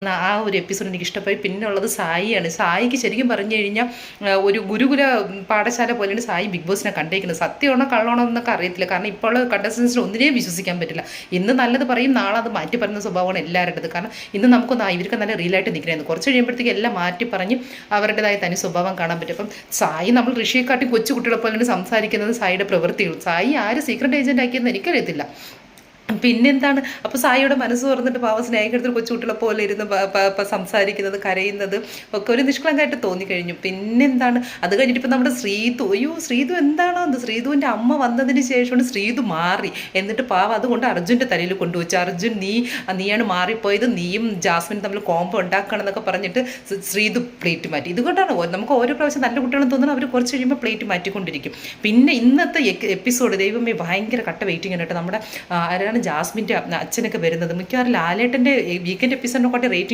ആ ഒരു എപ്പിസോഡ് എനിക്ക് ഇഷ്ടമായി. പിന്നെ ഉള്ളത് സായിയാണ്. സായിക്ക് ശരിക്കും പറഞ്ഞു കഴിഞ്ഞാൽ ഒരു ഗുരുകുല പാഠശാല പോലെയാണ് സായി ബിഗ് ബോസിനെ കണ്ടേക്കുന്നത്. സത്യമാണോ കള്ളമാണോ എന്നൊക്കെ അറിയത്തില്ല. കാരണം ഇപ്പോൾ കണ്ടസ്റ്റൻസിന് ഒന്നിനെയും വിശ്വസിക്കാൻ പറ്റില്ല. ഇന്ന് നല്ലത് പറയും, നാളെ അത് മാറ്റി പറയുന്ന സ്വഭാവമാണ് എല്ലാവരുടേത്. കാരണം ഇന്ന് നമുക്കൊന്ന് ഇവർക്ക് നല്ല റിയലായിട്ട് നിൽക്കുന്നത്. കുറച്ച് കഴിയുമ്പോഴത്തേക്ക് എല്ലാം മാറ്റി പറഞ്ഞ് അവരുടേതായ തനി സ്വഭാവം കാണാൻ പറ്റും. അപ്പം സായി നമ്മൾ ഋഷിയെക്കാട്ടി കൊച്ചു കുട്ടികളെ പോലെയാണ് സംസാരിക്കുന്നത്. സായിയുടെ പ്രവൃത്തികൾ. സായി ആര് സീക്രട്ട് ഏജന്റ് ആക്കിയെന്ന് എനിക്കറിയത്തില്ല. പിന്നെന്താണ്, അപ്പോൾ സായിയുടെ മനസ്സ് തുറന്നിട്ട് പാവ സ്നേഹിക്കടുത്ത് കൊച്ചുകുട്ടികളെ പോലെ ഇരുന്ന് സംസാരിക്കുന്നത്, കരയുന്നത് ഒക്കെ ഒരു നിഷ്കളങ്കമായിട്ട് തോന്നിക്കഴിഞ്ഞു. പിന്നെന്താണ്, അത് കഴിഞ്ഞിട്ട് ഇപ്പം നമ്മുടെ ശ്രീതു എന്താണോ അത്, ശ്രീതുവിൻ്റെ അമ്മ വന്നതിന് ശേഷമാണ് ശ്രീതു മാറി. എന്നിട്ട് പാവ അതുകൊണ്ട് അർജുൻ്റെ തലയിൽ കൊണ്ടുവച്ചു. അർജുൻ നീയാണ് മാറിപ്പോയത്, നീയും ജാസ്മിൻ തമ്മിൽ കോംബോ ഉണ്ടാക്കണം എന്നൊക്കെ പറഞ്ഞിട്ട് ശ്രീതു പ്ലേറ്റ് മാറ്റി. ഇതുകൊണ്ടാണ് നമുക്ക് ഓരോ പ്രാവശ്യം നല്ല കുട്ടികളെന്ന് തോന്നുന്നത് അവർ കുറച്ച് കഴിയുമ്പോൾ പ്ലേറ്റ് മാറ്റിക്കൊണ്ടിരിക്കും. പിന്നെ ഇന്നത്തെ എപ്പിസോഡ് ദൈവമേ ഭയങ്കര കട്ട വെയിറ്റിംഗ് ആണ് കേട്ടോ. നമ്മുടെ ആരാണ് ജാസ്മിൻ്റെ അച്ഛനൊക്കെ വരുന്നത്. മിക്കവാറും ലാലേട്ടൻ്റെ വീക്കെൻഡ് എപ്പിസോഡിനെക്കാട്ടി റേറ്റിംഗ്